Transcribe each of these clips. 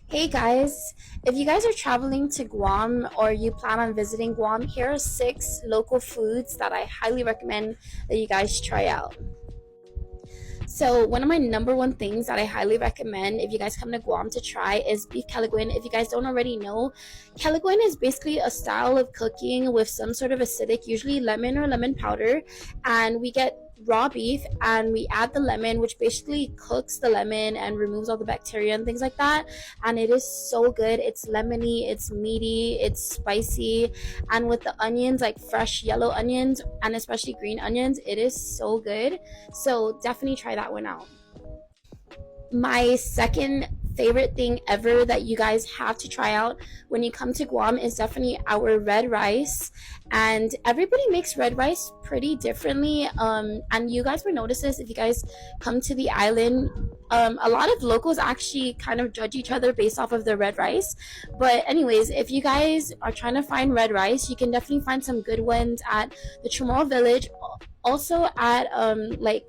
Hey guys, if you guys are traveling to Guam or you plan on visiting Guam, here are 6 local foods that I highly recommend that you guys try out. So, one of my number one things that I highly recommend if you guys come to Guam to try is beef kelaguen. If you guys don't already know, kelaguen is basically a style of cooking with some sort of acidic, usually lemon or lemon powder, and we get raw beef and we add the lemon, which basically cooks the lemon and removes all the bacteria and things like that. And it is so good. It's lemony, it's meaty, it's spicy, and with the onions, like fresh yellow onions and especially green onions, it is so good. So definitely try that one out. My second favorite thing ever that you guys have to try out when you come to Guam is definitely our red rice. And everybody makes red rice pretty differently. And you guys will notice this if you guys come to the island. A lot of locals actually kind of judge each other based off of their red rice. But anyways, if you guys are trying to find red rice, you can definitely find some good ones at the Chamorro Village. Also at like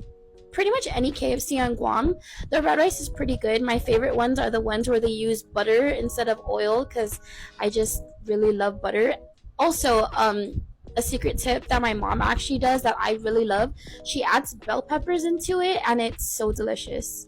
pretty much any KFC on Guam. The red rice is pretty good. My favorite ones are the ones where they use butter instead of oil because I just really love butter. Also, a secret tip that my mom actually does that I really love, she adds bell peppers into it and it's so delicious.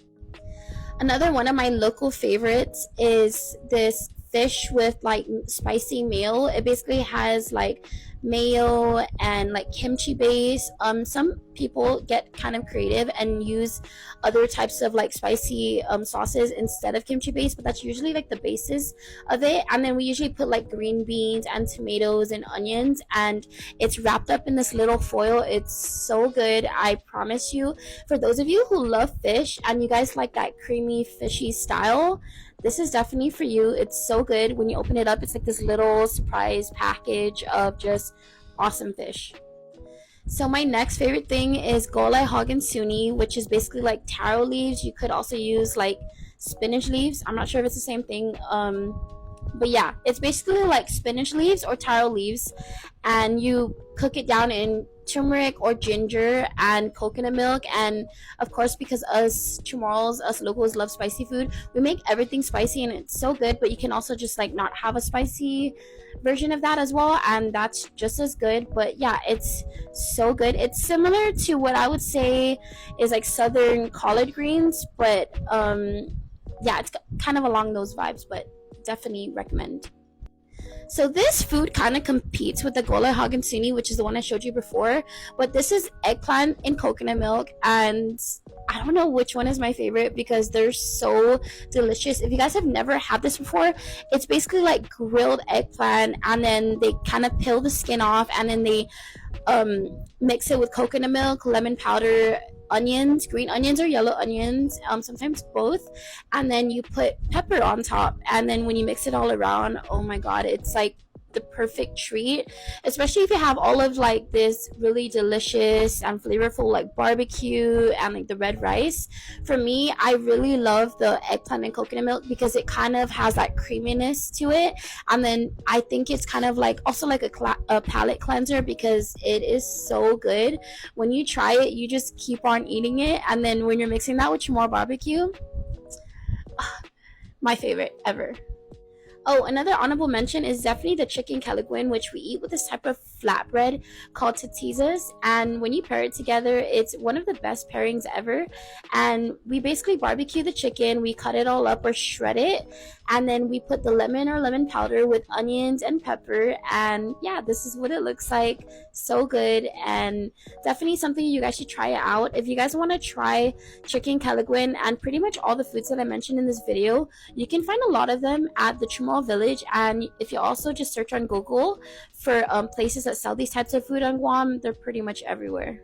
Another one of my local favorites is this fish with like spicy mayo. It basically has like mayo and like kimchi base. Some people get kind of creative and use other types of like spicy sauces instead of kimchi base, but that's usually like the basis of it. And then we usually put like green beans and tomatoes and onions, and it's wrapped up in this little foil. It's so good, I promise you. For those of you who love fish and you guys like that creamy fishy style, this is definitely for you. It's so good. When you open it up, it's like this little surprise package of just awesome fish. So my next favorite thing is golai hog and suni, which is basically like taro leaves. You could also use like spinach leaves. I'm not sure if it's the same thing. But yeah, it's basically like spinach leaves or taro leaves, and you cook it down in turmeric or ginger and coconut milk. And of course, because us Chamorros, us locals love spicy food, we make everything spicy and it's so good. But you can also just like not have a spicy version of that as well, and that's just as good. But yeah, it's so good. It's similar to what I would say is like southern collard greens, but yeah, it's kind of along those vibes, but definitely recommend. So this food kind of competes with the golai hog and suni, which is the one I showed you before. But this is eggplant in coconut milk, and I don't know which one is my favorite because they're so delicious. If you guys have never had this before, it's basically like grilled eggplant, and then they kind of peel the skin off, and then they mix it with coconut milk, lemon powder, onions, green onions or yellow onions, sometimes both, and then you put pepper on top, and then when you mix it all around, oh my god, it's like the perfect treat, especially if you have all of like this really delicious and flavorful like barbecue and like the red rice. For me, I really love the eggplant and coconut milk because it kind of has that creaminess to it, and then I think it's kind of like also like a palate cleanser because it is so good. When you try it, you just keep on eating it, and then when you're mixing that with more barbecue, my favorite ever. Oh, another honorable mention is definitely the chicken kelaguen, which we eat with this type of flatbread called tatizas. And when you pair it together, it's one of the best pairings ever. And we basically barbecue the chicken, we cut it all up or shred it, and then we put the lemon or lemon powder with onions and pepper. And yeah, this is what it looks like. So good, and definitely something you guys should try out. If you guys want to try chicken kelaguen and pretty much all the foods that I mentioned in this video, you can find a lot of them at the Chamorro Village. And if you also just search on Google for places that sell these types of food on Guam, they're pretty much everywhere.